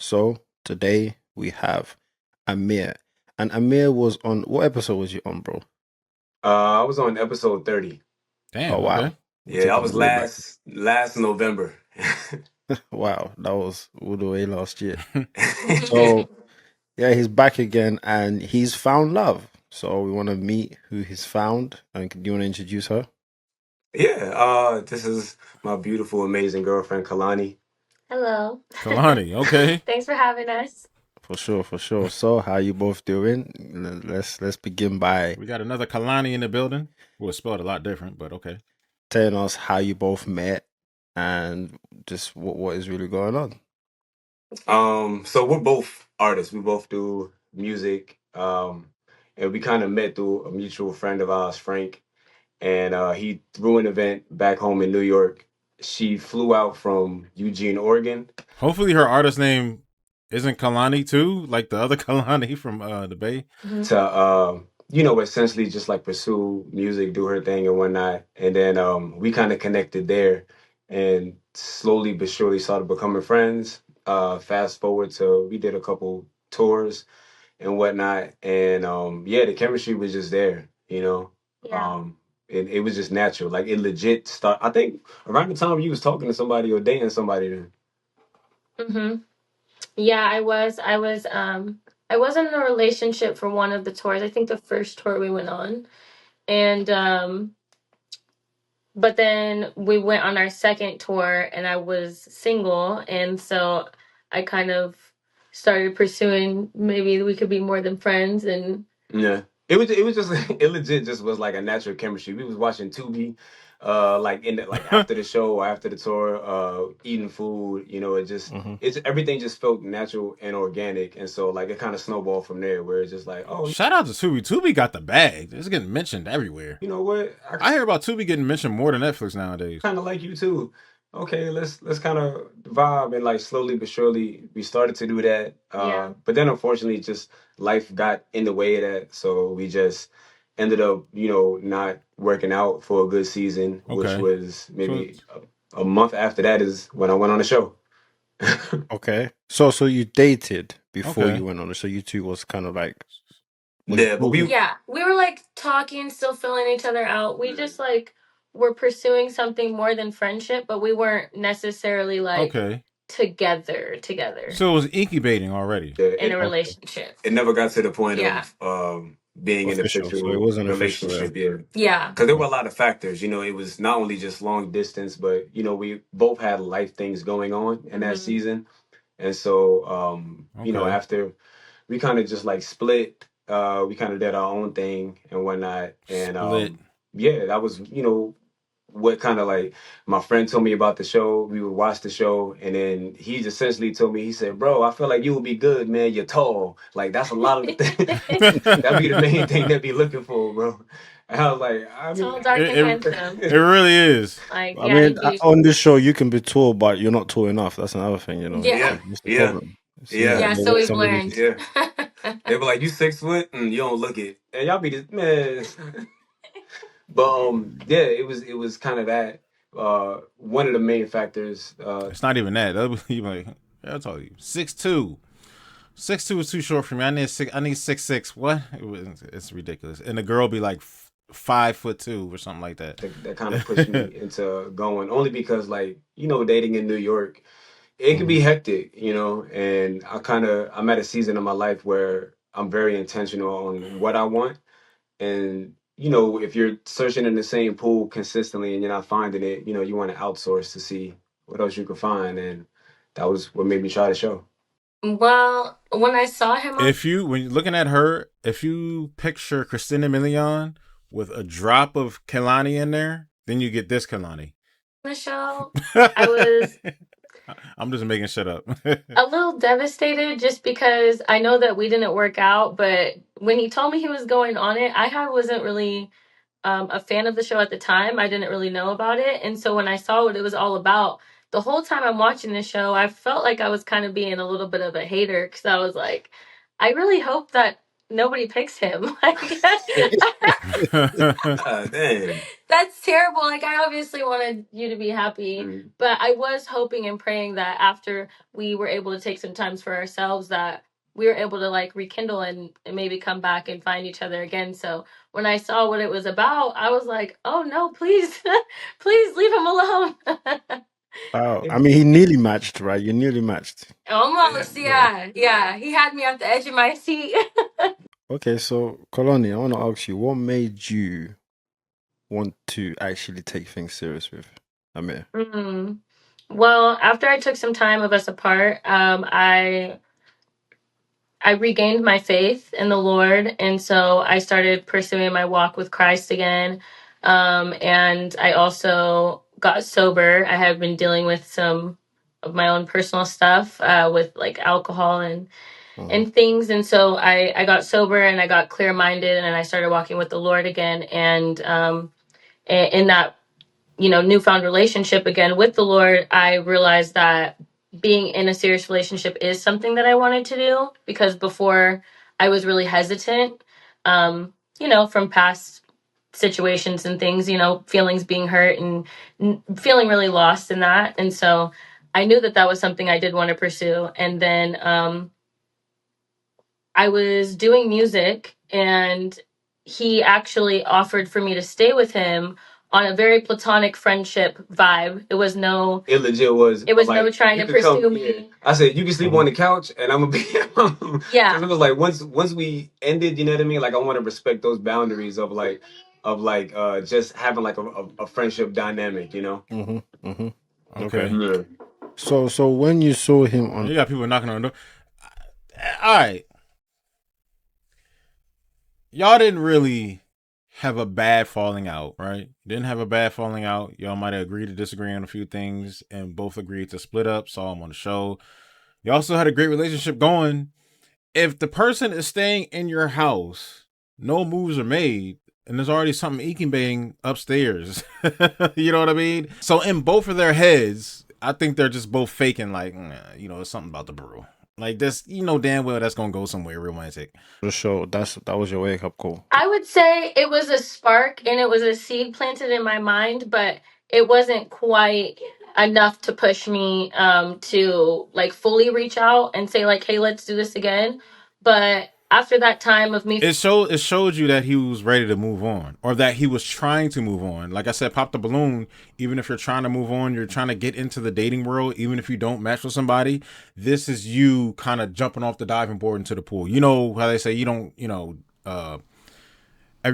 So today we have Amir, and Amir was on what episode was you on, bro? I was on episode 30. Oh Damn. wow, Okay. we're Yeah, I taking it was way back. last November. Wow, that was all the way last year. So yeah, he's back again, and he's found love. So we want to meet who he's found, and do you want to introduce her? Yeah, this is my beautiful, amazing girlfriend, Kalani. Hello. Kalani. Okay. Thanks for having us. For sure, for sure. So how you both doing? Let's begin by We got another Kalani in the building. Well, it's spelled a lot different, but okay. telling us how you both met and just what is really going on. So we're both artists. We both do music. And we kind of met through a mutual friend of ours, Frank. And he threw an event back home in New York. She flew out from Eugene, Oregon. Hopefully, her artist name isn't Kalani too, like the other Kalani from the Bay. To essentially just like pursue music, do her thing and whatnot. And then we kind of connected there and slowly but surely started becoming friends. Fast forward to we did a couple tours and whatnot. And yeah, the chemistry was just there. Yeah. And it was just natural. Like it legit start I think around the time you was talking to somebody or dating somebody then. hmm Yeah, I was in a relationship for one of the tours. I think the first tour we went on. And but then we went on our second tour and I was single, and so I kind of started pursuing maybe we could be more than friends. And Yeah. It was just it legit just was like a natural chemistry. We was watching Tubi like in the, like after the show or after the tour, eating food, it just Hmm. it's everything just felt natural and organic, and so like it kind of snowballed from there where it's just like, oh, Shout out to Tubi. Tubi got the bag. It's getting mentioned everywhere. you know what? I hear about Tubi getting mentioned more than Netflix nowadays. Kind of like you too. Okay, let's kind of vibe, and like slowly but surely we started to do that. yeah. But then unfortunately, just life got in the way of that, so we just ended up, not working out for a good season, which Okay. was So maybe a month after that is when I went on the show. Okay. So you dated before okay. you went on it. So you two was kind of like was Yeah, but we talking. Yeah, we were like talking, still filling each other out. We just like were pursuing something more than friendship, but we weren't necessarily like Okay. together So it was incubating already. yeah, in a Okay. relationship. it never got to the point Yeah. of being in a Official. So it official wasn't official, yeah. relationship. Yeah. Yeah. Because there were a lot of factors. It was not only just long distance, but we both had life things going on in that hmm season. And so Okay. after we kind of just like split, we kind of did our own thing and whatnot. And Split. yeah, that was what kind of like my friend told me about the show. We would watch the show, and then he just essentially told me, he said, "Bro, I feel like you would be good, man. You're tall. Like that's a lot of the thing. That'd be the main thing they'd be looking for, bro." And I was like, I mean, Tall, dark, and it, handsome. it really is. Like, I yeah, mean, he'd be. on this show you can be tall, but you're not tall enough. That's another thing, Yeah. That's the yeah, problem. It seems yeah, like Yeah, they so want we've somebody. learned. yeah. They were like, "You 6 foot? You don't look it." And y'all be just man. But yeah, it was kind of that. One of the main factors. It's not even that. That would be like, I'll tell you, 6'2". 6'2" is too short for me. I need 6'6". What? It's ridiculous. And the girl be like 5'2" or something like that. That kind of pushed me into going only because like dating in New York, it can be Mhm. hectic, and I'm at a season of my life where I'm very intentional on what I want. And if you're searching in the same pool consistently and you're not finding it, you want to outsource to see what else you can find. And that was what made me try the show. Well, when I saw him on When you're looking at her, if you picture Christina Milian with a drop of Kelani in there, then you get this Kelani. the show, I was I'm just making shit up. a little devastated just because I know that we didn't work out, but when he told me he was going on it, wasn't really a fan of the show at the time. I didn't really know about it. And so when I saw what it was all about, the whole time I'm watching this show, I felt like I was kind of being a little bit of a hater because I was like, I really hope that nobody picks him. Like, Damn. that's terrible. Like, I obviously wanted you to be happy, but I was hoping and praying that after we were able to take some times for ourselves, that we were able to like rekindle and maybe come back and find each other again. So when I saw what it was about, I was like, oh no, please, please leave him alone. Wow. I mean, he nearly matched, right? You nearly matched. Almost, yeah. He had me at the edge of my seat. Okay, so Koloni, I want to ask you, what made you want to actually take things serious with Amir? Well, after I took some time of us apart, I regained my faith in the Lord, and so I started pursuing my walk with Christ again. And I also got sober. I have been dealing with some of my own personal stuff with like alcohol and things, and so I got sober and I got clear minded, and I started walking with the Lord again. And in that newfound relationship again with the Lord, I realized that being in a serious relationship is something that I wanted to do, because before I was really hesitant, from past situations and things, feelings being hurt and feeling really lost in that. And so I knew that that was something I did want to pursue. And then I was doing music, and he actually offered for me to stay with him on a very platonic friendship vibe. It was no, It legit was. it was Like, no trying you to could come. pursue Yeah. me. I said you can sleep on the couch, and I'm gonna be. Yeah. Because it was like once we ended, you know what I mean. Like I want to respect those boundaries of just having like a friendship dynamic, you know. Okay. Yeah. So when you saw him on, You got people knocking on the door. All right. Y'all didn't really have a bad falling out, right? Didn't have a bad falling out. Y'all might have agreed to disagree on a few things and both agreed to split up. Saw him on the show. You also had a great relationship going. If the person is staying in your house, no moves are made, and there's already something incubating upstairs. You know what I mean? So in both of their heads, I think they're just both faking like, it's something about the brew. Like this, damn well that's gonna go somewhere romantic. the show, that was your wake up call. I would say it was a spark and it was a seed planted in my mind, but it wasn't quite enough to push me to like fully reach out and say like, hey, let's do this again. But after that time of me, It showed you that he was ready to move on, or that he was trying to move on. Like I said, pop the balloon. Even if you're trying to move on, you're trying to get into the dating world. Even if you don't match with somebody, this is you kind of jumping off the diving board into the pool. You know how they say you don't.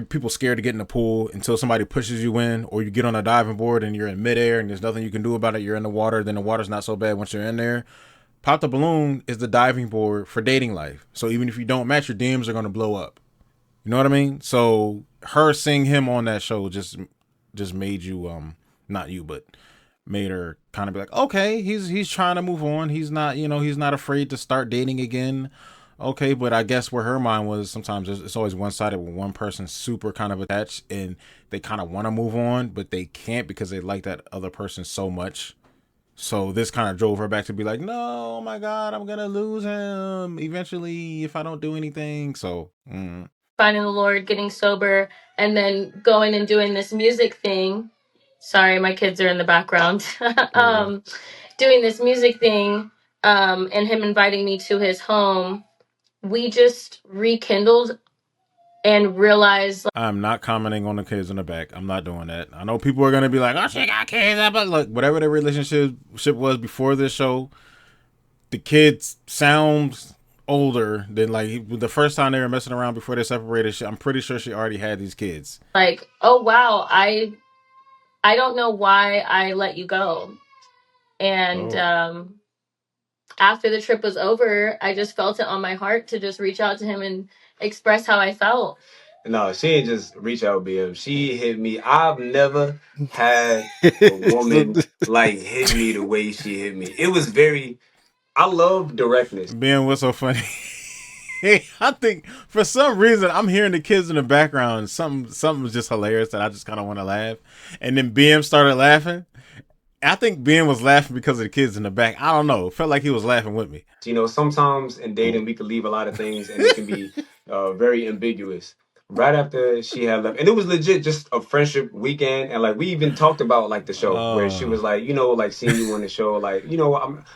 People scared to get in the pool until somebody pushes you in, or you get on a diving board and you're in midair and there's nothing you can do about it. You're in the water. Then the water's not so bad once you're in there. Pop the Balloon is the diving board for dating life. So even if you don't match, your DMs are going to blow up. You know what I mean? So her seeing him on that show just made you not you, but made her kind of be like, okay, he's trying to move on. He's not, he's not afraid to start dating again. Okay, but I guess where her mind was, sometimes it's always one sided, when one person's super kind of attached and they kind of want to move on, but they can't because they like that other person so much. So this kind of drove her back to be like, no, oh my God, I'm going to lose him eventually if I don't do anything. So, finding the Lord, getting sober, and then going and doing this music thing. Sorry, my kids are in the background. Doing this music thing, and him inviting me to his home, we just rekindled and realized. I'm not commenting on the kids in the back. I'm not doing that. I know people are going to be like, oh, she got kids. But look, whatever their relationship was before this show, the kids sound older than like the first time they were messing around before they separated. I'm pretty sure she already had these kids. Like, oh wow, I don't know why I let you go. And after the trip was over, I just felt it on my heart to just reach out to him and express how I felt. No, she didn't just reach out, BM. She hit me. I've never had a woman like hit me the way she hit me. It was very. I love directness. Ben, what's so funny? Hey, I think for some reason I'm hearing the kids in the background. Something was just hilarious that I just kind of want to laugh. And then BM started laughing. I think Ben was laughing because of the kids in the back. I don't know. It felt like he was laughing with me. Sometimes in dating we could leave a lot of things, and it can be very ambiguous. Right after she had left, and it was legit just a friendship weekend, and like we even talked about like the show where she was like, like seeing you on the show, like,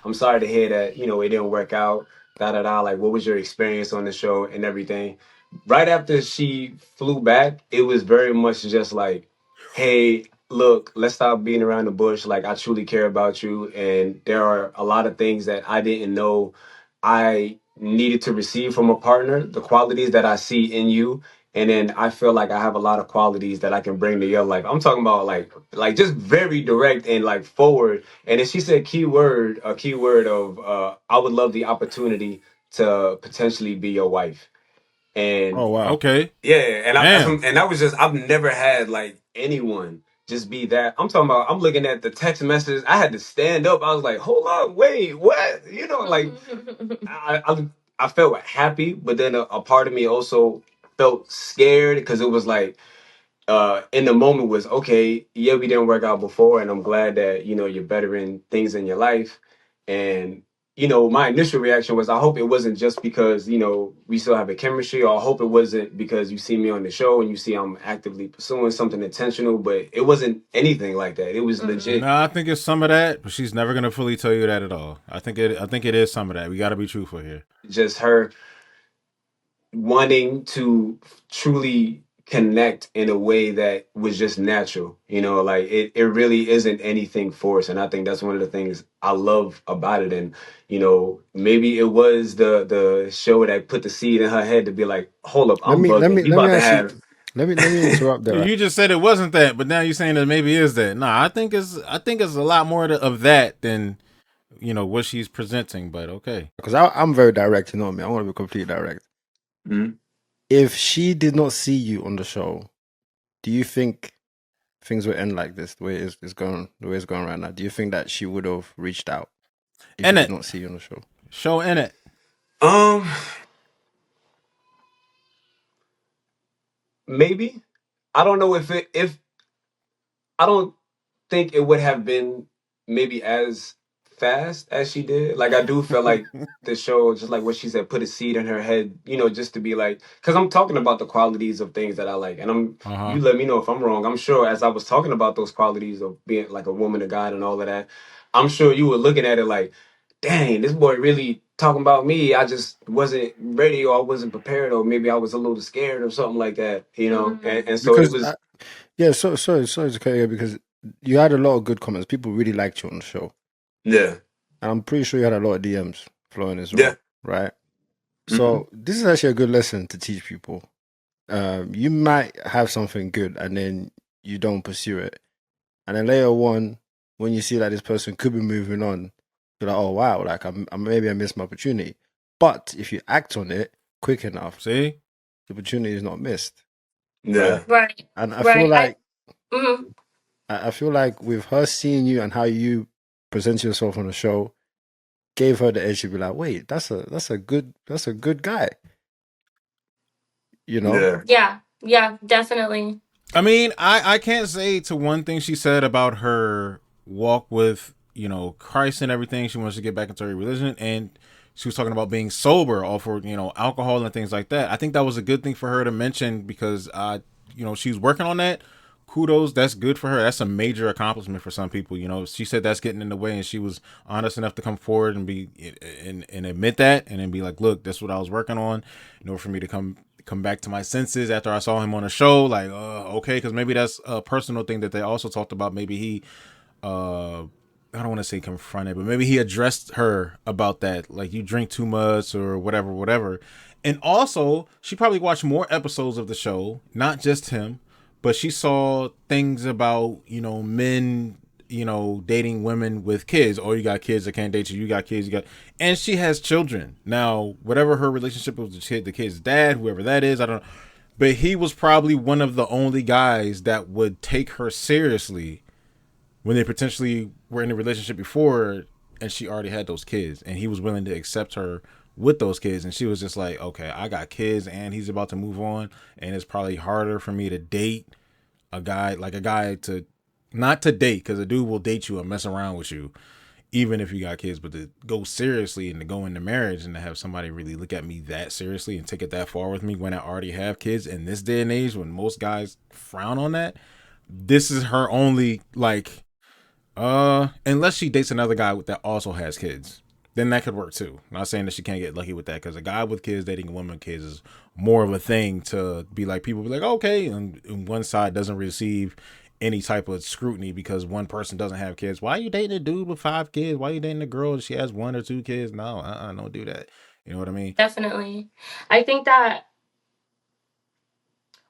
I'm sorry to hear that, it didn't work out, da da da. Like, what was your experience on the show and everything? Right after she flew back, it was very much just like, hey, look, let's stop beating around the bush. Like, I truly care about you, and there are a lot of things that I didn't know I needed to receive from a partner, the qualities that I see in you. And then I feel like I have a lot of qualities that I can bring to your life. I'm talking about like just very direct and like forward. And then she said a key word of I would love the opportunity to potentially be your wife. Oh And wow. Okay. yeah, and Damn. that was just, I've never had like anyone just be that. I'm talking about, I'm looking at the text messages. I had to stand up. I was like, hold up, wait, what? Like I I felt happy, but then a part of me also felt scared because it was like in the moment was, okay, yeah, we didn't work out before, and I'm glad that you're bettering things in your life. And my initial reaction was, I hope it wasn't just because we still have a chemistry, or I hope it wasn't because you see me on the show and you see I'm actively pursuing something intentional. But it wasn't anything like that. It was legit. No, I think it's some of that, but she's never gonna fully tell you that at all. I think it is some of that. We got to be truthful here. Just her wanting to truly connect in a way that was just natural. Like it really isn't anything forced. And I think that's one of the things I love about it. And maybe it was the show that put the seed in her head to be like, hold up, Let I'm me let bugging, me we let me about to actually have. let me interrupt there, right? You just said it wasn't that, but now you're saying that maybe it is that. Nah, I think it's a lot more of that than what she's presenting. But okay. Because I'm very direct, you know me. I want to be completely direct. Mhm. If she did not see you on the show, do you think things would end like this, the way it's going, the way it's going right now? Do you think that she would have reached out if she In did it, not see you on the show? show in it. um Maybe. I don't know if I don't think it would have been maybe as fast as she did. Like, I do feel like the show, just like what she said, put a seed in her head, just to be like, because I'm talking about the qualities of things that I like, and Uh huh. you let me know if I'm wrong. I'm sure as I was talking about those qualities of being like a woman of God and all of that, I'm sure you were looking at it like, dang, this boy really talking about me. I just wasn't ready, or I wasn't prepared, or maybe I was a little scared or something like that, and so it Because was. yeah, sorry to cut you, because you had a lot of good comments. People really liked you on the show, Yeah. and I'm pretty sure you had a lot of DMs flowing as Yeah. well, right? Hmm. So this is actually a good lesson to teach people. You might have something good, and then you don't pursue it, and then later on, when you see that this person could be moving on, you're like, oh wow, like I'm maybe I missed my opportunity. But if you act on it quick enough, See, the opportunity is not missed, right? Yeah. Right. And I feel Right. like Mhm. I feel like with her seeing you and how you present yourself on the show, gave her the edge to be like, wait, that's a good guy, you know? Yeah. Yeah. Yeah. Definitely. I mean, I can't say to one thing she said about her walk with Christ and everything. She wants to get back into her religion, and she was talking about being sober, all for alcohol and things like that. I think that was a good thing for her to mention because she's working on that. Kudos, that's good for her. That's a major accomplishment for some people. She said that's getting in the way, and she was honest enough to come forward and be and admit that, and then be like, "Look, that's what I was working on in order for me to come back to my senses after I saw him on a show." Like, okay, because maybe that's a personal thing that they also talked about. Maybe he, I don't want to say confronted, but maybe he addressed her about that. Like, you drink too much or whatever, whatever. And also, she probably watched more episodes of the show, not just him, but she saw things about, men, dating women with kids. Oh, you got kids that can't date you. You got kids. And she has children. Now, whatever her relationship with the kid's dad, whoever that is, I don't know. But he was probably one of the only guys that would take her seriously when they potentially were in a relationship before, and she already had those kids, and he was willing to accept her with those kids. And she was just like, okay, I got kids and he's about to move on, and it's probably harder for me to date a guy to not to date, because a dude will date you and mess around with you, even if you got kids, but to go seriously and to go into marriage and to have somebody really look at me that seriously and take it that far with me when I already have kids in this day and age when most guys frown on that, this is her only, like, unless she dates another guy that also has kids, then that could work too. I'm not saying that she can't get lucky with that, because a guy with kids dating a woman with kids is more of a thing to be like, people be like, okay, and one side doesn't receive any type of scrutiny because one person doesn't have kids. Why are you dating a dude with 5 kids? Why are you dating a girl and she has 1 or 2 kids? No, don't do that. You know what I mean? Definitely. I think that,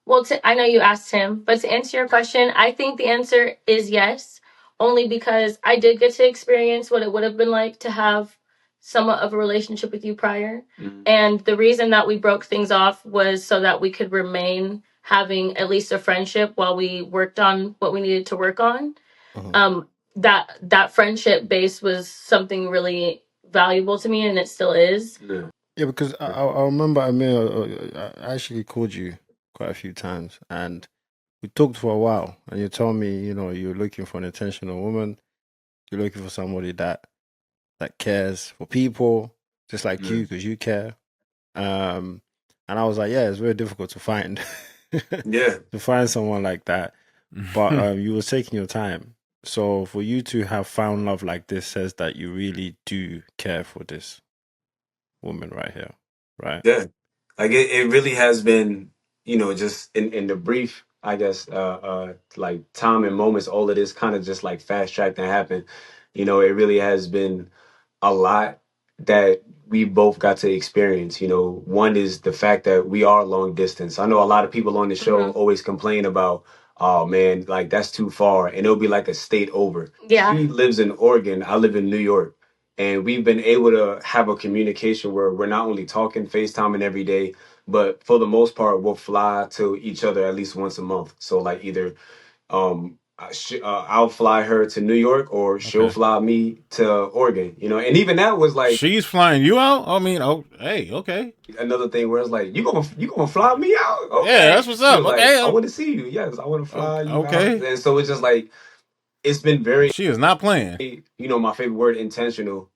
well, I know you asked him, but to answer your question, I think the answer is yes, only because I did get to experience what it would have been like to have somewhat of a relationship with you prior. Mm-hmm. And the reason that we broke things off was so that we could remain having at least a friendship while we worked on what we needed to work on. Mm-hmm. That friendship base was something really valuable to me, and it still is. Yeah, because I remember I actually called you quite a few times, and we talked for a while, and you told me, you're looking for an intentional woman. You're looking for somebody that cares for people, just like you, because you care. And I was like, yeah, it's very difficult to find, Yeah, to find someone like that. But you were taking your time. So for you to have found love like this says that you really do care for this woman right here, right? yeah. Like it really has been, just in the brief, I guess, like time and moments, all of this kind of just like fast tracked and happened. It really has been a lot that we both got to experience. One is the fact that we are long distance. I know a lot of people on the show always complain about, oh man, like that's too far, and it'll be like a state over. Yeah. She lives in Oregon, I live in New York, and we've been able to have a communication where we're not only talking FaceTiming every day, but for the most part, we'll fly to each other at least once a month. So like either I'll fly her to New York, or she'll fly me to Oregon. And even that was like, she's flying you out. I mean, oh, hey, okay. Another thing where it's like, you gonna fly me out? Okay. Yeah, that's what's up. Like, Okay, I want to see you. Yes, I want to fly you okay. out. And so it's just like, it's been very. She is not playing. My favorite word, intentional.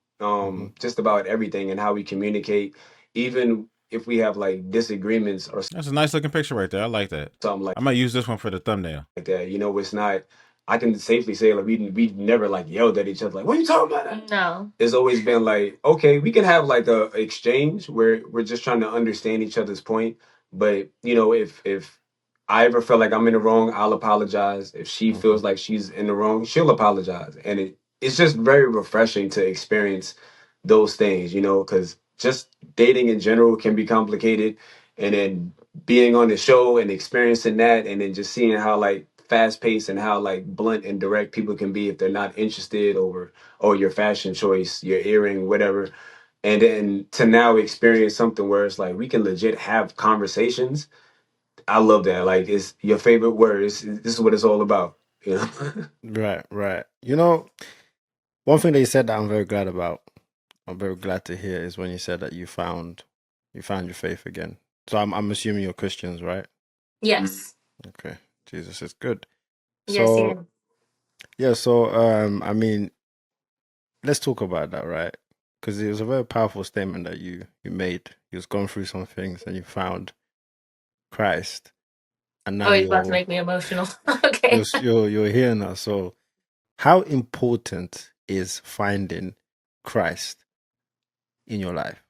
Just about everything and how we communicate, even if we have like disagreements or That's a nice looking picture right there. I like that. something like I might use this one for the thumbnail. like that. It's not. I can safely say like we never like yelled at each other like, what are you talking about? No. It's always been like, okay, we can have like a exchange where we're just trying to understand each other's point. But if I ever feel like I'm in the wrong, I'll apologize. If she feels like she's in the wrong, she'll apologize. And it's just very refreshing to experience those things, because just dating in general can be complicated. And then being on the show and experiencing that, and then just seeing how like fast paced and how like blunt and direct people can be if they're not interested, or your fashion choice, your earring, whatever. And then to now experience something where it's like we can legit have conversations. I love that. Like, it's your favorite word. This is what it's all about. Right. One thing that you said that I'm very glad about, I'm very glad to hear, is when you said that you found your faith again. So I'm assuming you're Christians, right? Yes. Okay. Jesus is good. Yes, So yeah, so I mean, let's talk about that, right? Because it was a very powerful statement that you made. You was going through some things and you found Christ, and now he's about to make me emotional. Okay. you're here now. So how important is finding Christ in your life?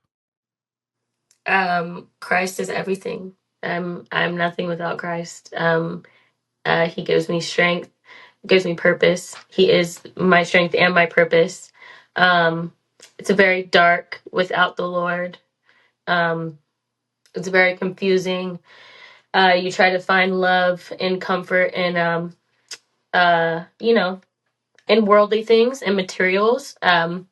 Christ is everything. I'm nothing without Christ. He gives me strength, gives me purpose. He is my strength and my purpose. It's very dark without the Lord. It's very confusing. You try to find love and comfort in in worldly things and materials. I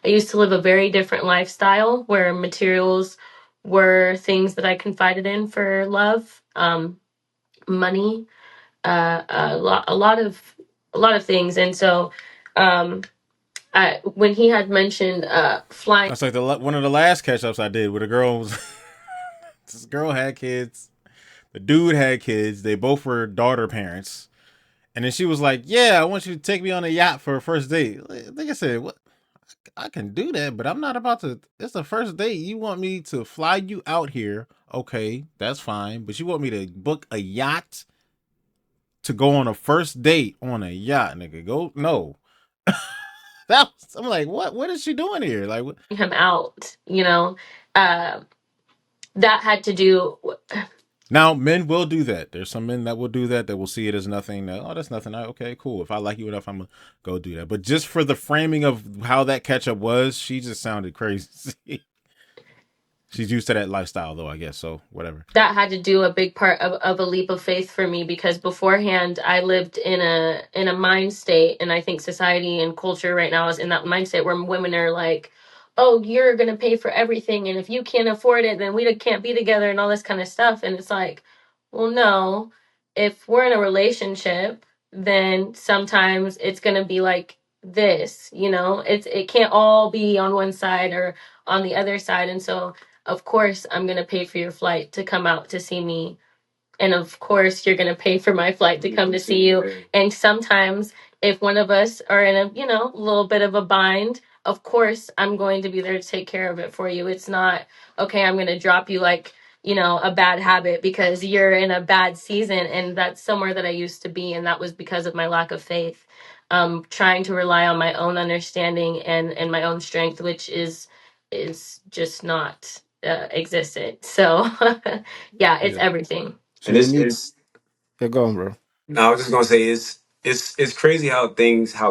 used to live a very different lifestyle where materials were things that I confided in for love, money, a lot of things. And so, when he had mentioned flying, that's like one of the last catch ups I did with a girl. This girl had kids. The dude had kids. They both were daughter parents. And then she was like, "Yeah, I want you to take me on a yacht for a first date." Like I said, what? I can do that, but I'm not about to. It's the first date. You want me to fly you out here? Okay, that's fine. But you want me to book a yacht to go on a first date on a yacht, nigga? Go no. I'm like, what? What is she doing here? Like, what? Him out, that had to do. Now, men will do that. There's some men that will do that. That will see it as nothing. That, oh, that's nothing. Okay, cool. If I like you enough, I'm gonna go do that. But just for the framing of how that catch up was, she just sounded crazy. She's used to that lifestyle, though, I guess. So whatever. That had to do a big part of a leap of faith for me, because beforehand I lived in a mind state, and I think society and culture right now is in that mindset where women are like, oh, you're gonna pay for everything, and if you can't afford it, then we can't be together, and all this kind of stuff. And it's like, well, no, if we're in a relationship, then sometimes it's gonna be like this, it can't all be on one side or on the other side. And so of course I'm going to pay for your flight to come out to see me, and of course you're going to pay for my flight to come to see you. And sometimes if one of us are in a little bit of a bind, of course I'm going to be there to take care of it for you. It's not, okay, I'm going to drop you like a bad habit because you're in a bad season. And that's somewhere that I used to be, and that was because of my lack of faith, trying to rely on my own understanding and my own strength, which is just not existent. So yeah, it's everything. So And you it's need. it's Yeah, go on, bro. no, I was just gonna say it's crazy how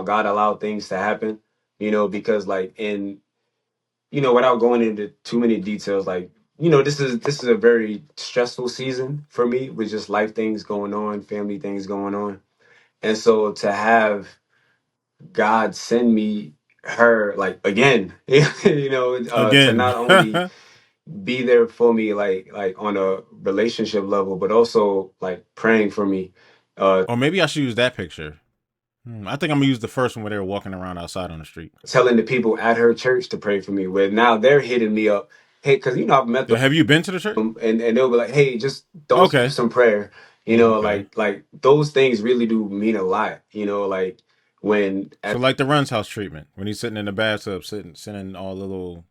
God allowed things to happen, because like without going into too many details, like, this is a very stressful season for me with just life things going on, family things going on. And so to have God send me her, like, again, to Again. not only be there for me, like on a relationship level, but also like praying for me, Or maybe I should use that picture. I think I'm gonna use the first one where they were walking around outside on the street. telling the people at her church to pray for me. Where now they're hitting me up, hey, because I've met Yeah, them, have you been to the church? and they'll be like, hey, just throw Okay. some prayer. Okay. Like those things really do mean a lot. Like when So like the Run's house treatment, when he's sitting in the bathtub, sending all the little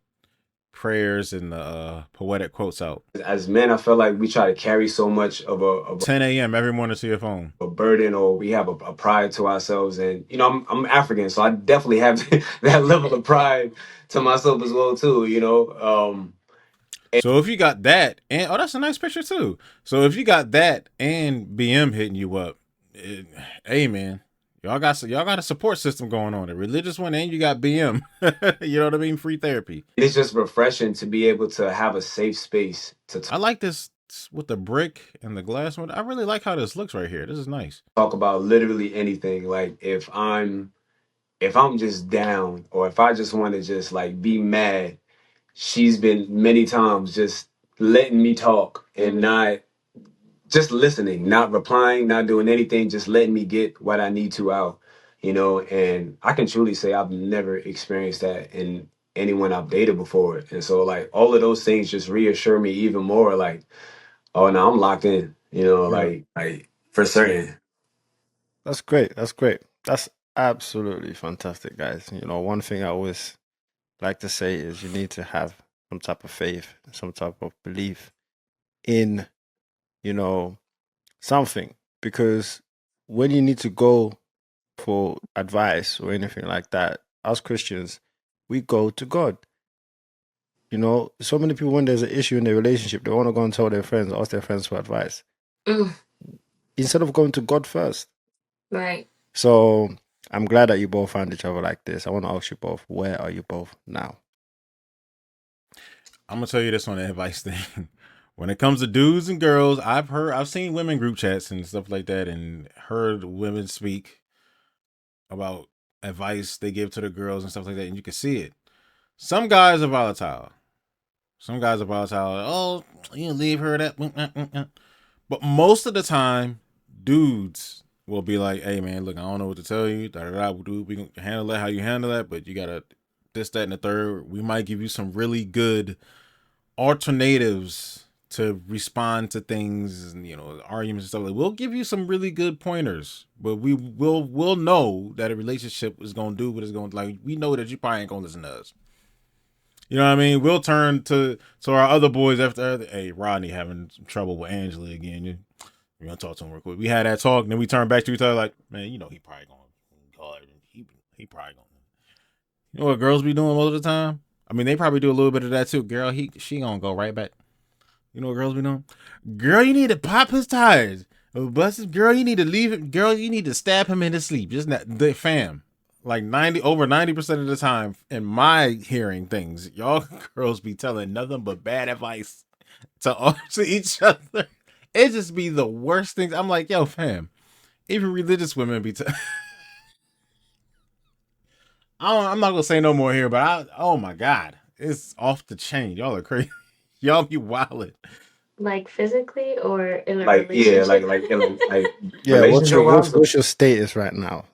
prayers and the poetic quotes out. as men, I feel like we try to carry so much of 10 a.m. every morning to your phone. a burden, or we have a pride to ourselves. And I'm African, so I definitely have that level of pride to myself as well too. So if you got that, and that's a nice picture too. So if you got that and BM hitting you up, hey man, y'all got a support system going on. A religious one, and you got BM. You know what I mean? Free therapy. It's just refreshing to be able to have a safe space to I like this with the brick and the glass one. I really like how this looks right here. This is nice. talk about literally anything. Like if I'm just down, or if I just want to just like be mad, she's been many times just letting me talk and not just listening, not replying, not doing anything, just letting me get what I need to out, and I can truly say I've never experienced that in anyone I've dated before. And so like all of those things just reassure me even more, like, oh no, I'm locked in, Yeah. like for certain. That's great. That's great. That's absolutely fantastic, guys. One thing I always like to say is you need to have some type of faith, some type of belief in, something. Because when you need to go for advice or anything like that, as Christians, we go to God. So many people, when there's an issue in their relationship, they want to go and tell their friends, ask their friends for advice, instead of going to God first. Right. So I'm glad that you both found each other like this. I want to ask you both, where are you both now? I'm gonna tell you this on the advice thing. When it comes to dudes and girls, I've seen women group chats and stuff like that, and heard women speak about advice they give to the girls and stuff like that, and you can see it. Some guys are volatile. Oh, you leave her that. But most of the time, dudes will be like, "Hey man, look, I don't know what to tell you. We can handle that how you handle that, but you gotta this, that, and the third. We might give you some really good alternatives to respond to things and arguments and stuff. Like, we'll give you some really good pointers, but we'll know that a relationship is gonna do what it's gonna like. We know that you probably ain't gonna listen to us. You know what I mean? We'll turn to our other boys after. Hey, Rodney having trouble with Angela again. We're gonna talk to him real quick. We had that talk, and then we turn back to each other like, man, he probably gonna call it. He probably gonna. You know what girls be doing most of the time? I mean, they probably do a little bit of that too. Girl, she gonna go right back. You know what girls be doing? Girl, you need to pop his tires. Girl, you need to leave him. Girl, you need to stab him in his sleep. Just not the fam. Like over 90% of the time, in my hearing things, y'all girls be telling nothing but bad advice to each other. It just be the worst things. I'm like, yo, fam. Even religious women be. I'm not gonna say no more here, but oh my god, it's off the chain. Y'all are crazy. Y'all be wildin'. Like physically or in a Like relationship? Yeah, relationship wise. what's your status right now?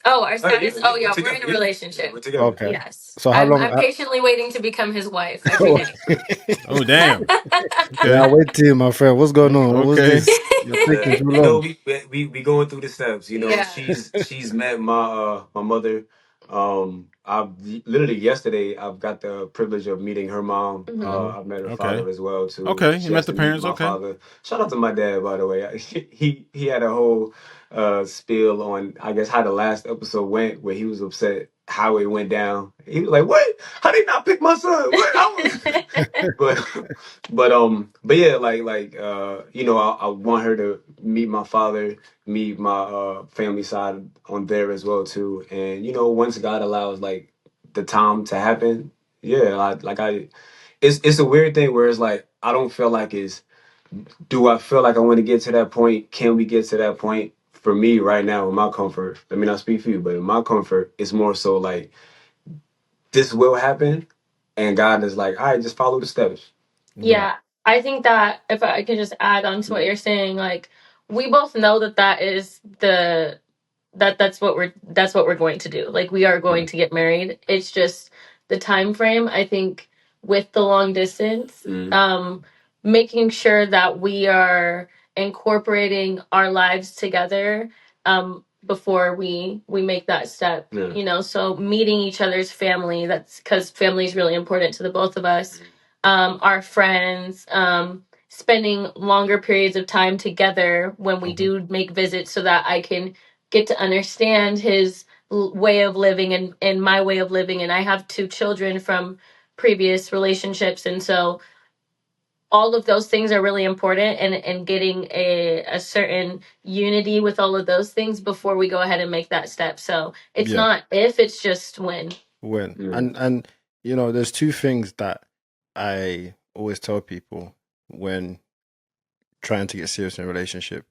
Oh, our status. Yeah, Oh yeah, we're we're in a together. relationship. We're together. Okay. Yes. So how long? I'm patiently waiting to become his wife every day. Oh damn. Okay. Yeah, wait till my friend. What's going on? What was Okay. this? You're taking too long. We going through the steps. Yeah. She's met my mother. I've literally yesterday I've got the privilege of meeting her mom. I've met her father as well too. Okay, you She met has the to meet parents. my Okay. father. Shout out to my dad, by the way. He had a whole spiel on, I guess, how the last episode went, where he was upset how it went down. He was like, "What? How they not pick my son? What?" But yeah, I want her to meet my father, meet my family side on there as well too. And once God allows like the time to happen, yeah, it's a weird thing where it's like I don't feel like do I feel like I want to get to that point? Can we get to that point? For me right now, in my comfort, let me not speak for you, but in my comfort, it's more so like this will happen, and God is like, all right, just follow the steps. Yeah, I think that if I could just add on to what you're saying, like we both know that is that's what we're going to do. Like we are going to get married. It's just the time frame. I think with the long distance, making sure that we are incorporating our lives together before we make that step. So meeting each other's family, that's because family is really important to the both of us. Our friends, spending longer periods of time together when we do make visits, so that I can get to understand his way of living and my way of living. And I have 2 children from previous relationships, and so all of those things are really important, and getting a certain unity with all of those things before we go ahead and make that step. So it's not if, it's just when. And there's 2 things that I always tell people when trying to get serious in a relationship.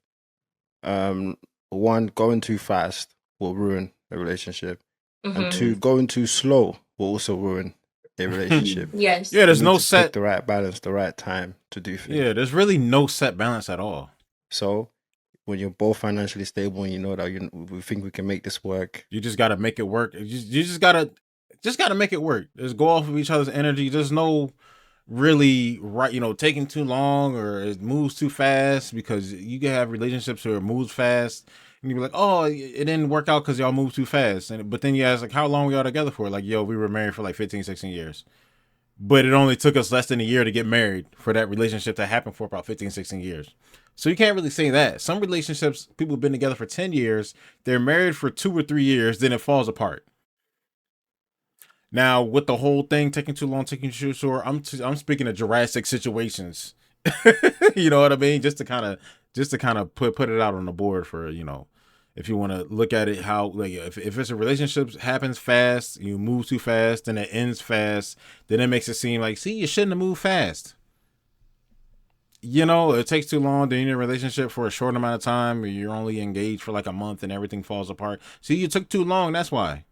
One, going too fast will ruin a relationship, and 2, going too slow will also ruin a relationship. Yes. Yeah, there's no set. Pick the right balance, the right time to do things. Yeah, there's really no set balance at all. So when you're both financially stable and you know that we think we can make this work, you just got to make it work. You just gotta make it work. Just go off of each other's energy. There's no really taking too long or it moves too fast, because you can have relationships where it moves fast and you be like, oh, it didn't work out because y'all moved too fast. But then you ask, like, how long we all together for? Like, yo, we were married for like 15, 16 years. But it only took us less than a year to get married for that relationship to happen for about 15, 16 years. So you can't really say that. Some relationships, people have been together for 10 years, they're married for 2 or 3 years, then it falls apart. Now, with the whole thing taking too long, taking too short, I'm speaking of Jurassic situations. You know what I mean? Just to kind of put it out on the board for, if you want to look at it, how, like, if it's a relationship happens fast, you move too fast, and it ends fast, then it makes it seem like, see, you shouldn't have moved fast. It takes too long, then you're in a relationship for a short amount of time, or you're only engaged for like a month and everything falls apart. See, you took too long, that's why.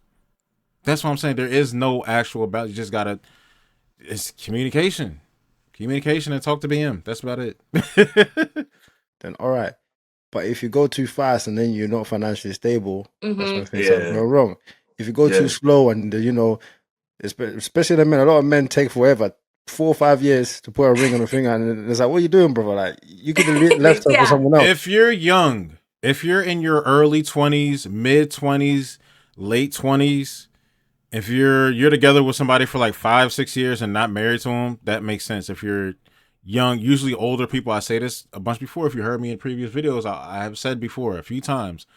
That's what I'm saying. There is no actual balance. You just gotta. It's communication, and talk to BM. That's about it. Then all right. But if you go too fast and then you're not financially stable, that's when things go wrong. If you go too slow and especially the men, a lot of men take forever 4 or 5 years to put a ring on a finger, and it's like, what are you doing, brother? Like, you could have left her for Yeah. someone else. If you're young, if you're in your early 20s, mid 20s, late 20s, if you're together with somebody for like 5-6 years and not married to them, that makes sense. If you're young, usually older people, I say this a bunch before. If you heard me in previous videos, I have said before a few times,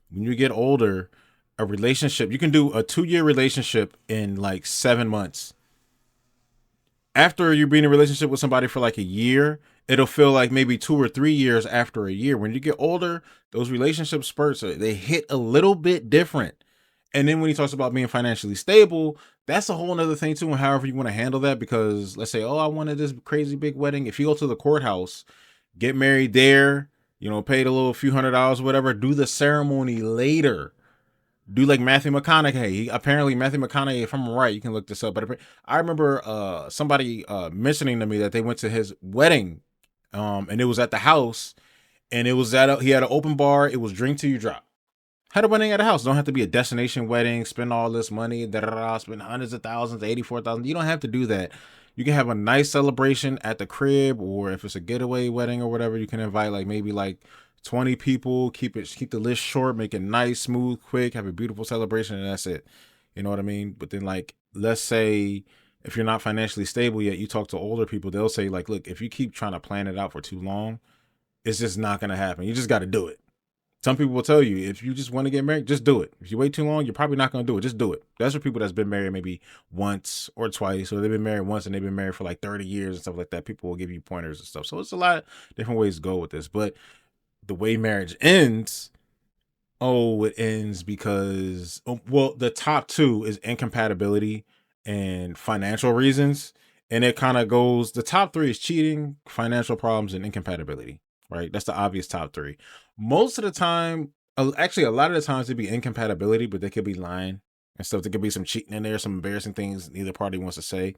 when you get older, a relationship, you can do a 2-year relationship in like 7 months. After you be in a relationship with somebody for like a year, it'll feel like maybe 2 or 3 years after a year. When you get older, those relationship spurts, they hit a little bit different. And then when he talks about being financially stable, that's a whole nother thing too, and however you want to handle that. Because let's say, oh, I wanted this crazy big wedding. If you go to the courthouse, get married there, paid a little few $100s or whatever, do the ceremony later. Do like Matthew McConaughey. Apparently Matthew McConaughey, if I'm right, you can look this up. But I remember somebody mentioning to me that they went to his wedding, and it was at the house, and it was he had an open bar. It was drink till you drop. Had a wedding at a house. Don't have to be a destination wedding. Spend all this money. Spend hundreds of thousands, 84,000. You don't have to do that. You can have a nice celebration at the crib, or if it's a getaway wedding or whatever, you can invite maybe 20 people. Keep the list short. Make it nice, smooth, quick. Have a beautiful celebration, and that's it. You know what I mean? But then let's say if you're not financially stable yet, you talk to older people. They'll say look, if you keep trying to plan it out for too long, it's just not gonna happen. You just got to do it. Some people will tell you, if you just want to get married, just do it. If you wait too long, you're probably not going to do it. Just do it. That's for people that's been married maybe once or twice, or they've been married once and they've been married for like 30 years and stuff like that. People will give you pointers and stuff. So it's a lot of different ways to go with this. But the way marriage ends, it ends because, the top two is incompatibility and financial reasons. And it kind of goes, the top three is cheating, financial problems, and incompatibility, right? That's the obvious top three. Most of the time, actually, a lot of the times it'd be incompatibility, but they could be lying and stuff. There could be some cheating in there, some embarrassing things neither party wants to say.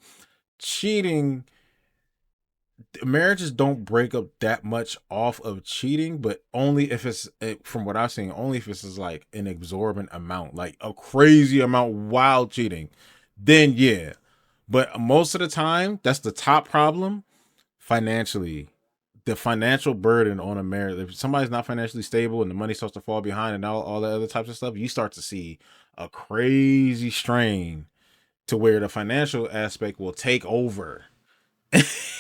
Cheating, marriages don't break up that much off of cheating, but only if it's, from what I've seen, only if it's like an exorbitant amount, like a crazy amount while cheating, then yeah. But most of the time, that's the top problem. Financially, the financial burden on a marriage, if somebody's not financially stable and the money starts to fall behind and all the other types of stuff, you start to see a crazy strain to where the financial aspect will take over.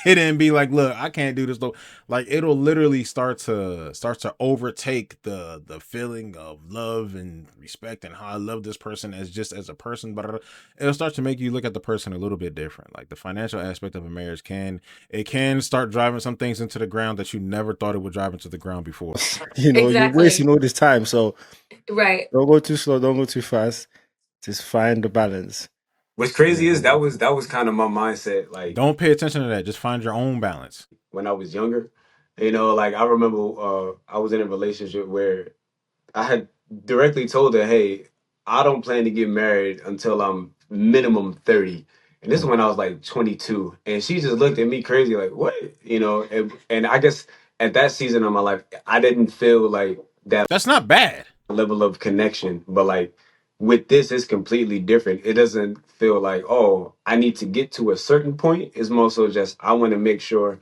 It and be like, look, I can't do this though. Like it'll literally start to overtake the feeling of love and respect and how I love this person as a person, but it'll start to make you look at the person a little bit different. Like the financial aspect of a marriage can start driving some things into the ground that you never thought it would drive into the ground before. You're Exactly. wasting all this time, so Right. don't go too slow, don't go too fast. Just find the balance. What's crazy is that was kind of my mindset. Like, Don't pay attention to that. Just find your own balance. when I was younger, like I remember I was in a relationship where I had directly told her, "Hey, I don't plan to get married until I'm minimum 30." And this is when I was like 22, and she just looked at me crazy, like, "What?" And I guess at that season of my life, I didn't feel like that That's not bad. level of connection. But like with this, it's completely different. It doesn't feel like, oh, I need to get to a certain point. It's more so just I want to make sure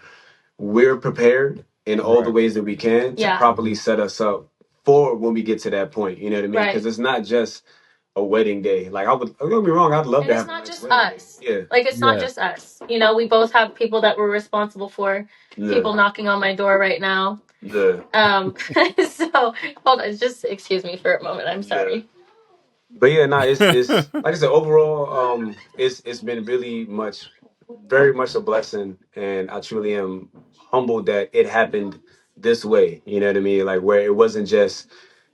we're prepared in all the Right. ways that we can to Yeah. properly set us up for when we get to that point. You know what I mean? Right. Because it's not just a wedding day. Like don't get me wrong, I'd love And to it's have a not nice just wedding day. us. Yeah, Like it's not Yeah. just us. We both have people that we're responsible for. People yeah, knocking on my door right now. yeah. So hold on, just excuse me for a moment. I'm sorry. But yeah, no, it's like I said, overall, it's been very much a blessing, and I truly am humbled that it happened this way. You know what I mean? Like where it wasn't just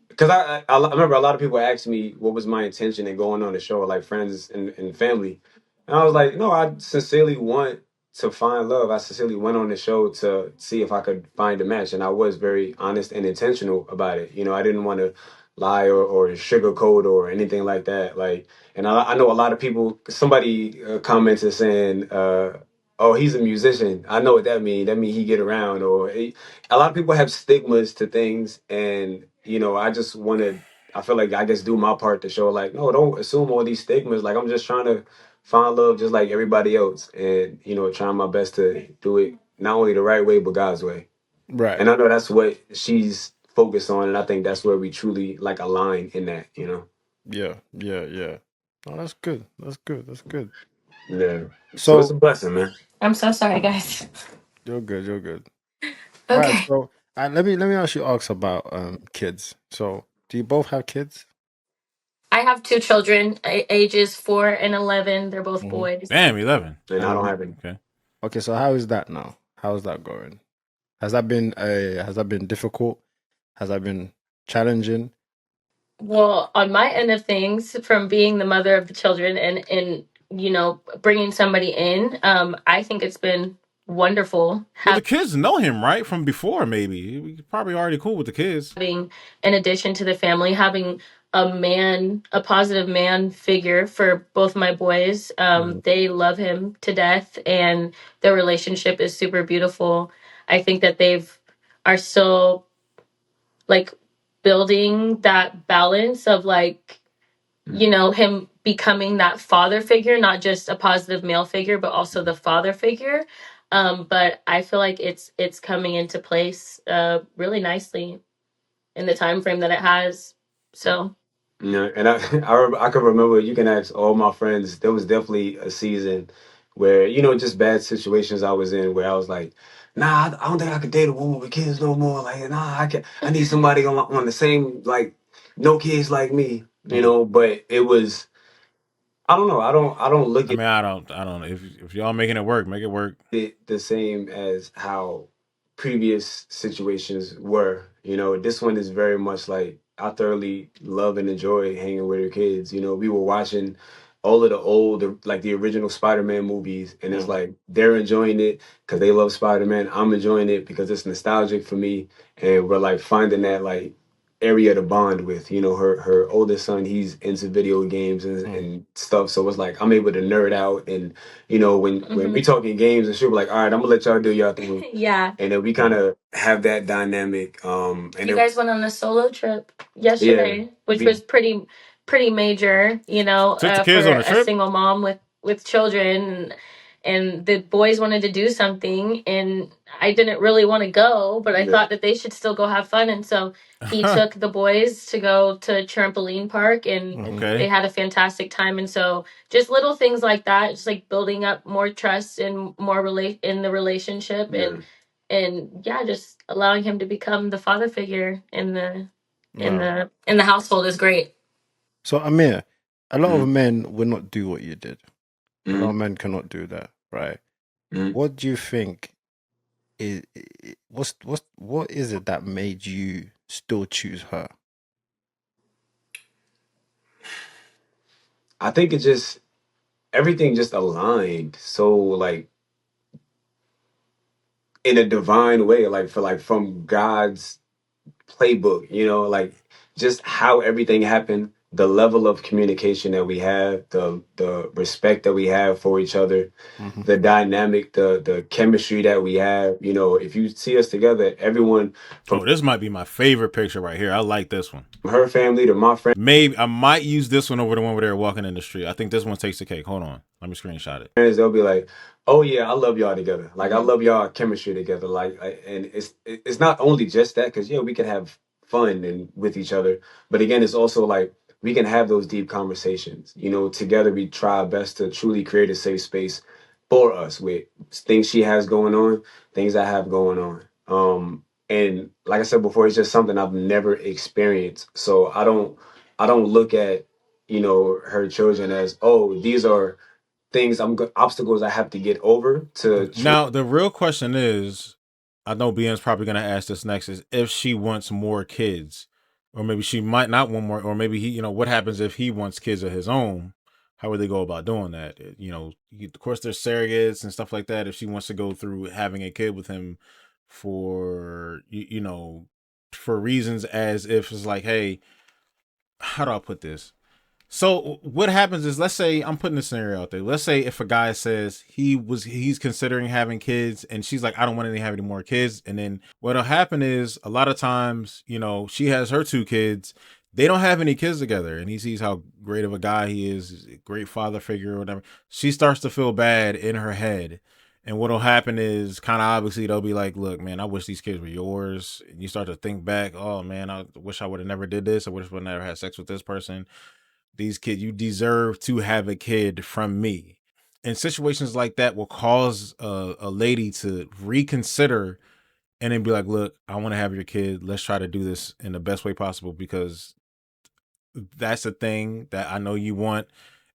because I remember a lot of people asked me what was my intention in going on the show, like friends and family, and I was like, no, I sincerely want to find love. I sincerely went on the show to see if I could find a match, and I was very honest and intentional about it. I didn't want to lie or sugarcoat or anything like that. Like, and I know a lot of people. Somebody commented saying, "Oh, he's a musician. I know what that means. That means he get around." A lot of people have stigmas to things, and I just want to. I feel like I just do my part to show, like, no, don't assume all these stigmas. Like, I'm just trying to find love just like everybody else, and trying my best to do it not only the right way but God's way. Right. And I know that's what she's focused on, and I think that's where we truly like align in that. Yeah. Yeah. Yeah. Oh, that's good. That's good. That's good. Yeah. So it's a So blessing, man. I'm so sorry, guys. you're good. You're good. All right. Okay. So let me actually ask about kids. So do you both have kids? I have two children, ages 4 and 11. They're both Mm-hmm. boys. Damn, 11. And I don't And have any. Okay. okay, so how is that now? How is that going? Has that been difficult? Has that been challenging? Well, on my end of things, from being the mother of the children and bringing somebody in, I think it's been wonderful Well, the kids know him, right? From before, maybe. He's probably already cool with the kids. having, in addition to the family, having a positive man figure for both my boys. Mhm. They love him to death, and their relationship is super beautiful. I think that are still like building that balance of like, him becoming that father figure, not just a positive male figure, but also the father figure. But I feel like it's coming into place really nicely in the time frame that it has. So Yeah, and I can remember. You can ask all my friends. There was definitely a season where just bad situations I was in where I was like, nah, I don't think I could date a woman with kids no more. Like, nah, I can. I need somebody on the same like no kids like me. Mhm. But it was. I don't know. I don't look I mean, I don't know. If y'all making it work, make it work. it the same as how previous situations were. This one is very much like I thoroughly love and enjoy hanging with her kids. We were watching all of the old, like the original Spider-Man movies, and it's Mhm. like they're enjoying it because they love Spider-Man. I'm enjoying it because it's nostalgic for me, and we're like finding that like area to bond with. Her oldest son, he's into video games and, Mhm. and stuff, so it's like I'm able to nerd out and when we mhm. talking games and she'll be like, all right, I'm gonna let y'all do y'all thing. Yeah. And then we kind Mhm. of have that dynamic. And You then guys went on a solo trip yeah, yesterday, which we was pretty major, Took the for kids on a a trip. single mom with children, and the boys wanted to do something, and I didn't really want to go, but I yeah, thought that they should still go have fun, and so he took the boys to go to trampoline park, and Mhm. they Okay. had a fantastic time. And so just little things like that, just like building up more trust and more in the relationship, yeah. and yeah, just allowing him to become the father figure in the Wow. household is great. So Amir, a lot of Mm-hmm. men will not do what you did. A lot Mm-hmm. of men cannot do that, right? Mm-hmm. What do you think what is it that made you still choose her? I think it just everything just aligned so like in a divine way, like for like from God's playbook, like just how everything happened, the level of communication that we have, the respect that we have for each other, Hmm. the dynamic, the chemistry that we have. If you see us together, everyone from Oh, this might be my favorite picture right here. I like this one. her family to my Maybe I might use this one over the one where they're walking in the street. I think this one takes the cake. Hold on. Let me screenshot it. friends, they'll be like, "Oh yeah, I love y'all together. Like I Mhm. love y'all chemistry together. Like, and it's not only just that because we can have fun and with each other, but again, it's also like we can have those deep conversations. Together we try our best to truly create a safe space for us with things she has going on, things I have going on. And like I said before, it's just something I've never experienced. So I don't look at her children as, oh, these are things obstacles I have to get over to truly. Now, the real question is, I know BN's probably going to ask this next, is if she wants more kids, or maybe she might not want more, or maybe he, what happens if he wants kids of his own? How would they go about doing that? Of course, there's surrogates and stuff like that. If she wants to go through having a kid with him for, for reasons as if it's like, hey, how do I put this? So what happens is, let's say I'm putting a scenario out there. Let's say if a guy says he's considering having kids, and she's like, I don't want to have any more kids. And then what'll happen is a lot of times, she has her two kids. They don't have any kids together, and he sees how great of a guy he is, a great father figure or whatever. She starts to feel bad in her head. And what'll happen is kind of obviously they'll be like, look, man, I wish these kids were yours. And you start to think back, oh man, I wish I would have never did this. I wish I would have never had sex with this person. These kids, you deserve to have a kid from me. And situations like that will cause a lady to reconsider and then be like, look, I want to have your kid. Let's try to do this in the best way possible because that's a thing that I know you want.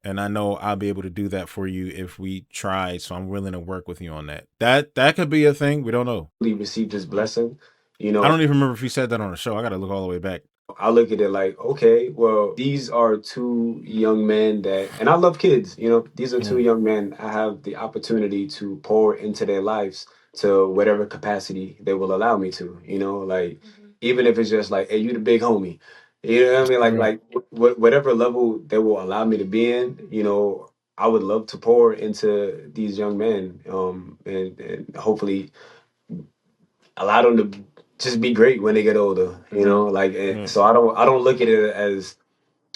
And I know I'll be able to do that for you if we try. So I'm willing to work with you on that. That could be a thing. We don't know. He received his blessing. I don't even remember if he said that on the show. I got to look all the way back. I look at it like, okay, well, these are two young men that, and I love kids, these are two young men. I have the opportunity to pour into their lives to whatever capacity they will allow me to, like, even if it's just like, hey, you the big homie, you know what I mean? Like whatever level they will allow me to be in, I would love to pour into these young men, and hopefully allow them to just be great when they get older, like so I don't look at it as,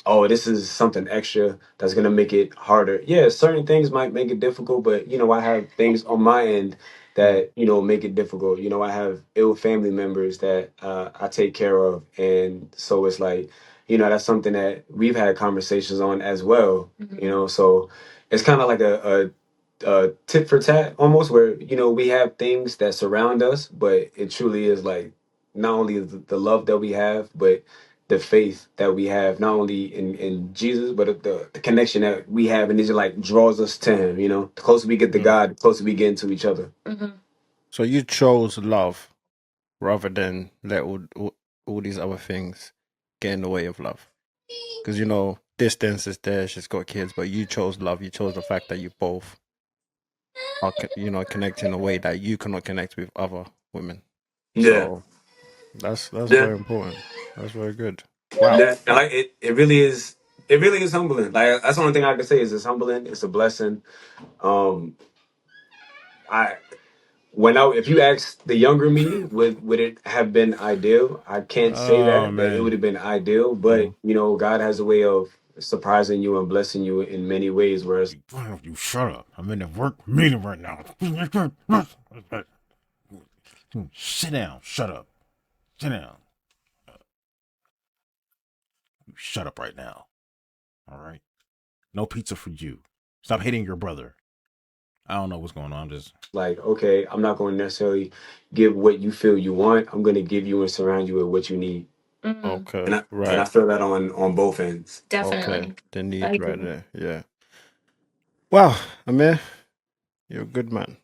oh, this is something extra that's gonna make it harder. Yeah, certain things might make it difficult, but I have things on my end that make it difficult. I have ill family members that I take care of, and so it's like that's something that we've had conversations on as well. So it's kind of like a tit for tat almost, where we have things that surround us, but it truly is like not only the love that we have, but the faith that we have, not only in Jesus, but the connection that we have, and it just like draws us to Him. The closer we get to God, the closer we get into each other. So you chose love rather than let all these other things get in the way of love. Because distance is there. She's got kids, but you chose love. You chose the fact that you both are, connecting in a way that you cannot connect with other women. Yeah, So that's yeah, very important. That's very good. Wow. yeah. And like it really is. It really is humbling. Like that's the only thing I can say is it's humbling. It's a blessing. Um, I if you ask the younger me, would it have been ideal? I can't say Oh that it would man. have been ideal, but God has a way of surprising you and blessing you in many ways. Whereas You shut up. I'm in a work meeting right now. Sit down. Shut up. Sit down. Shut up right now. All right. No pizza for you. Stop hitting your brother. I don't know what's going on. I'm just like, okay, I'm not going to necessarily give what you feel you want. I'm going to give you and surround you with what you need. Okay. And I Right. feel that on both ends. Definitely. Okay. The I need right agree. there. Yeah. Wow, Amir, you're a good man.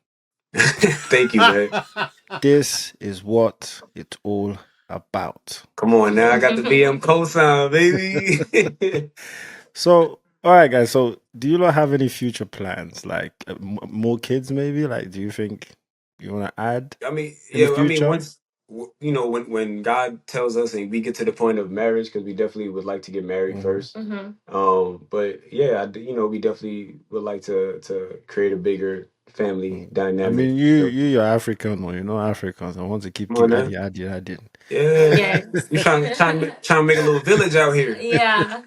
Thank you, man. This is what it's all about. Come on now, I got the BM cosign, baby. So, all right, guys. So, do you not have any future plans? Like more kids, maybe? Like, do you think you want to add I mean, in the yeah, I mean, future? once when God tells us and we get to the point of marriage, because we definitely would like to get married first. But yeah, we definitely would like to create a bigger family I dynamic. mean, you're African, or you're not African. So I want to Come keep on now. adding. Yeah. Yes. We trying to make a little village out here. Yeah.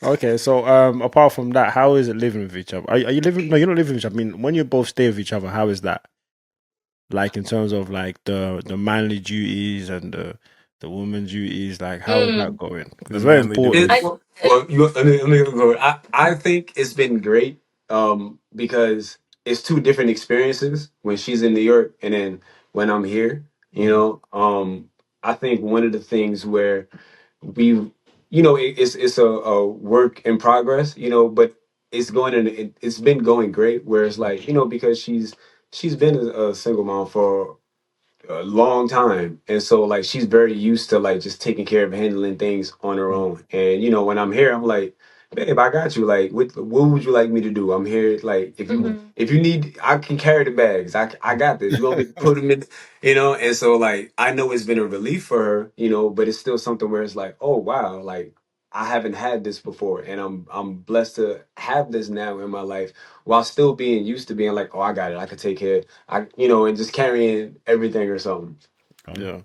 Okay, so apart from that, how is it living with each other? Are you living? No, you're not living with each other. I mean, when you both stay with each other, how is that? Like in terms of like the manly duties and the woman duties, like how is that going? Because the it's very manly important. It, I well, let me go. I think it's been great, because it's two different experiences when she's in New York and then when I'm here. I think one of the things where we, it's a work in progress, but it's been going great. Where it's like, because she's been a single mom for a long time, and so like she's very used to like just taking care of handling things on her own. And when I'm here, I'm like, babe, I got you. Like, what would you like me to do? I'm here. Like, if you need, I can carry the bags. I got this. You want me to put them in, and so like I know it's been a relief for her, but it's still something where it's like, oh wow, like I haven't had this before, and I'm blessed to have this now in my life, while still being used to being like, oh, I got it, I could take care, and just carrying everything or something. Okay. Yeah.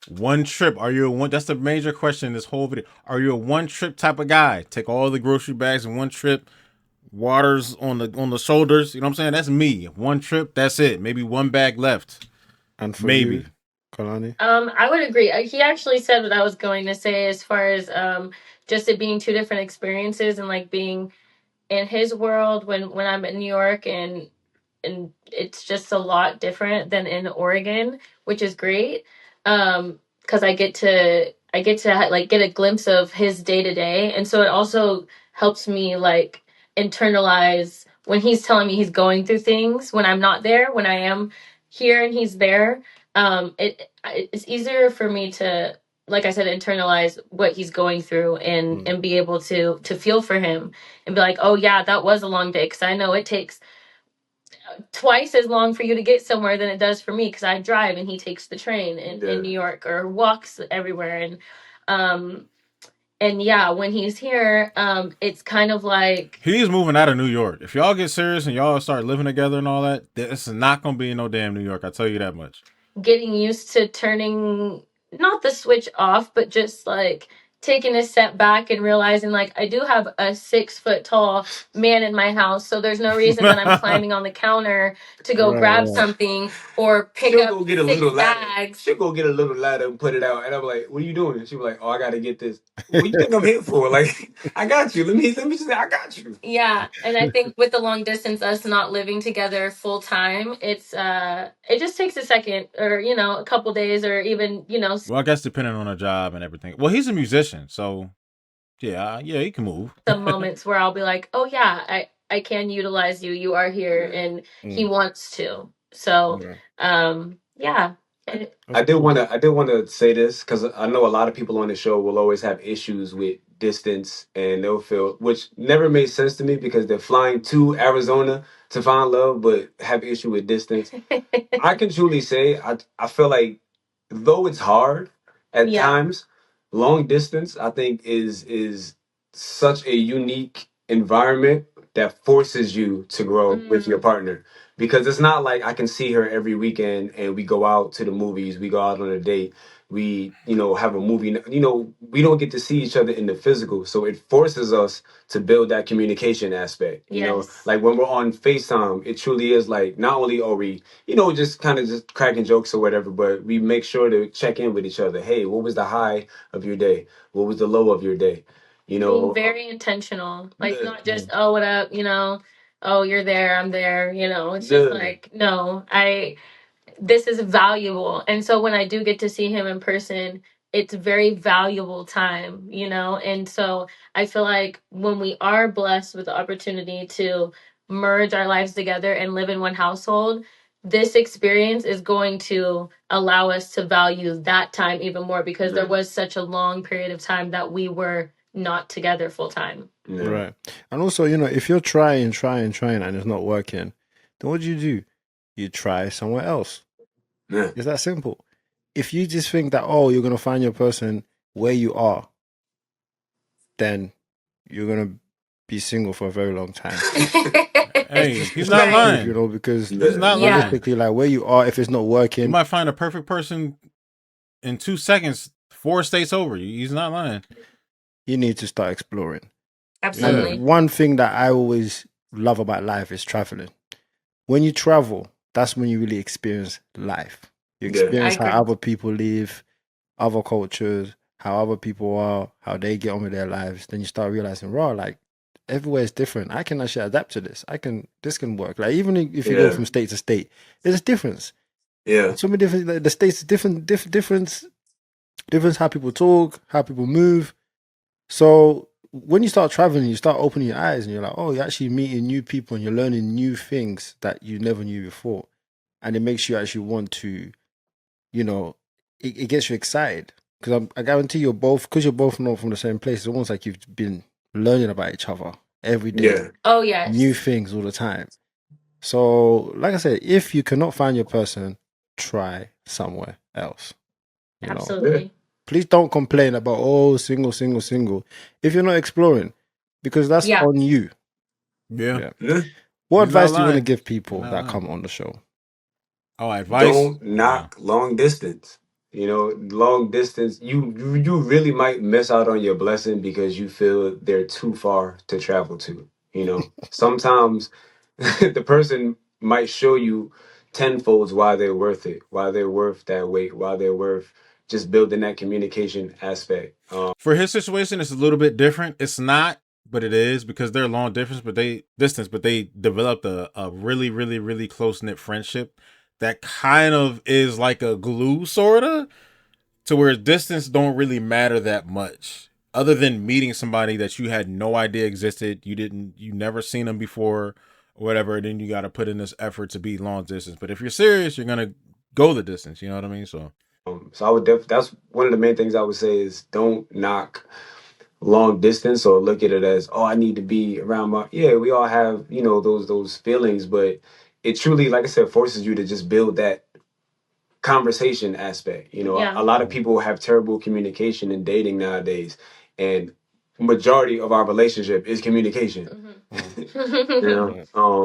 One trip. Are you a one? That's the major question in this whole video. Are you a one trip type of guy? Take all the grocery bags in one trip. Waters on the shoulders. You know what I'm saying? That's me. One trip. That's it. Maybe one bag left. And for Maybe. you, Kalani? I would agree. He actually said what I was going to say as far as just it being two different experiences and like being in his world when I'm in New York and it's just a lot different than in Oregon, which is great. Because I get to like get a glimpse of his day to day, and so it also helps me like internalize when he's telling me he's going through things when I'm not there, when I am here and he's there. It's easier for me to, like I said, internalize what he's going through and be able to feel for him and be like, oh yeah, that was a long day, because I know it takes twice as long for you to get somewhere than it does for me, because I drive and he takes the train in New York or walks everywhere. Um and yeah, when he's here, it's kind of like He's moving out of New York. If y'all get serious and y'all start living together and all that, this is not gonna be in no damn New York. I tell you that much. getting used to turning not the switch off, but just like taking a step back and realizing like I do have a 6 foot tall man in my house, so there's no reason that I'm climbing on the counter to go grab Right. something or pick She'll up go get a 6 little ladder. bags. She'll go get a little ladder and put it out. And I'm like, what are you doing? And she'll be like, oh, I got to get this. What do you think I'm here for? Like, I got you. Let me just say, I got you. Yeah, and I think with the long distance, us not living together full time, it just takes a second or a couple days or even Well, I guess depending on the job and everything. Well, he's a musician, so yeah, he can move. some moments where I'll be like, oh yeah, I can utilize you. You are here, and he wants to. So, yeah. I did want to say this because I know a lot of people on the show will always have issues with distance, and they'll feel, which never made sense to me because they're flying to Arizona to find love, but have issue with distance. I can truly say I feel like though it's hard at Yeah. times, long distance I think is such a unique environment that forces you to grow with your partner, because it's not like I can see her every weekend and we go out to the movies, we go out on a date, we have a movie, we don't get to see each other in the physical, so it forces us to build that communication aspect. Yes. Like when we're on FaceTime, it truly is like not only are we just kind of just cracking jokes or whatever, but we make sure to check in with each other. Hey, what was the high of your day? What was the low of your day? Being very intentional, like not just oh what up, oh you're there, I'm there, it's just like no, this is valuable. And so when I do get to see him in person, it's very valuable time, And so I feel like when we are blessed with the opportunity to merge our lives together and live in one household, this experience is going to allow us to value that time even more, because there was such a long period of time that we were not together full time. Right. And also, if you're trying and it's not working, then what do? You try somewhere else. Yeah. It's that simple. If you just think that, you're going to find your person where you are, then you're going to be single for a very long time. Hey, he's not lying. Because he's not lying. realistically, like where you are, if it's not working, you might find a perfect person in 2 seconds, 4 states over. He's not lying. You need to start exploring. Absolutely. And one thing that I always love about life is traveling. When you travel, that's when you really experience life. You experience how other people live, other cultures, how other people are, how they get on with their lives. Then you start realizing, wow, like everywhere is different. I can actually adapt to this. This can work. Like even if you go from state to state, there's a difference. Yeah. So many different. Like, the states difference how people talk, how people move. So when you start traveling, you start opening your eyes, and you're like, oh, you're actually meeting new people, and you're learning new things that you never knew before, and it makes you actually want to, it gets you excited, because I guarantee you're both not from the same place. It's almost like you've been learning about each other every day. Yeah. Oh yes. New things all the time. So, like I said, if you cannot find your person, try somewhere else. Absolutely. Please don't complain about single. If you're not exploring, because that's on you. Yeah. What advice do you want to give people that come on the show? Oh, advice? Don't knock long distance. You know, long distance, you really might miss out on your blessing because you feel they're too far to travel to. You know, sometimes the person might show you tenfolds why they're worth it, why they're worth that wait, why they're worth just building that communication aspect. For his situation, it's a little bit different. It's not, but it is because they're long distance, but they developed a really, really, really close knit friendship that kind of is like a glue, sorta, to where distance don't really matter that much. Other than meeting somebody that you had no idea existed, you never seen them before, or whatever. Then you got to put in this effort to be long distance. But if you're serious, you're gonna go the distance. You know what I mean? So So I would that's one of the main things I would say is don't knock long distance or look at it as, oh, I need to be around my, yeah, we all have, you know, those feelings, but it truly, like I said, forces you to just build that conversation aspect. You know, Yeah. a lot of people have terrible communication in dating nowadays, and majority of our relationship is communication. You know,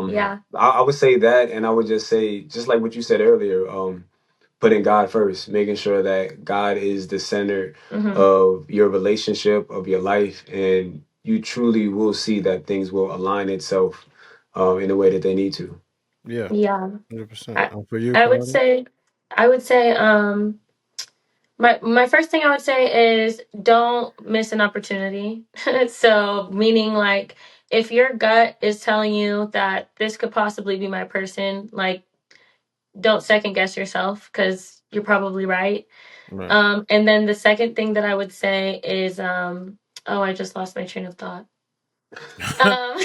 Yeah. Yeah. I would say that, and I would just say, just like what you said earlier, putting God first, making sure that God is the center of your relationship, of your life, and you truly will see that things will align itself in the way that they need to. Yeah. Yeah. 100%. I, And for you, I would Carla? say, I would say, my first thing I would say is don't miss an opportunity. So meaning like if your gut is telling you that this could possibly be my person, like don't second guess yourself because you're probably right. Right. And then the second thing that I would say is oh, I just lost my train of thought. Um,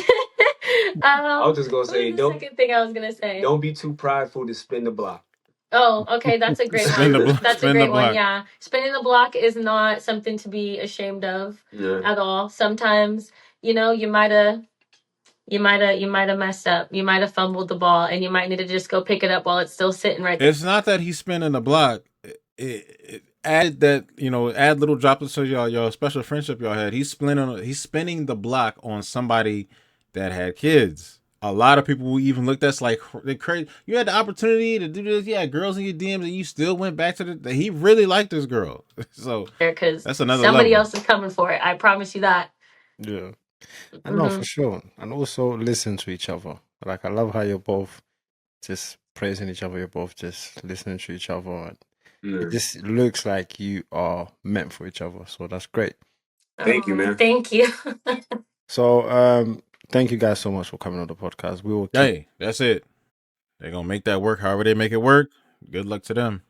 I was just gonna what was say, the second thing I was gonna say? don't be too prideful to spin the block. Oh, okay, that's a great spin the one. block. That's a Spin the great one. block. Yeah. Spinning the block is not something to be ashamed of Yeah. at all. Sometimes, you know, you might have messed up. You might have fumbled the ball and you might need to just go pick it up while it's still sitting right there. It's not that he's spinning the block. It add that, add little droplets to y'all special friendship y'all had. He's spinning the block on somebody that had kids. A lot of people even looked at us like they crazy. You had the opportunity to do this. Yeah, girls in your DMs, and you still went back to the. He really liked this girl, so Because that's another somebody level. else is coming for it. I promise you that. Yeah. I know for sure. And also listen to each other. Like, I love how you're both just praising each other. You're both just listening to each other. And it just looks like you are meant for each other. So that's great. Thank you, man. Thank you. So, thank you guys so much for coming on the podcast. We will keep Hey, that's it. They're gonna make that work. However they make it work. Good luck to them.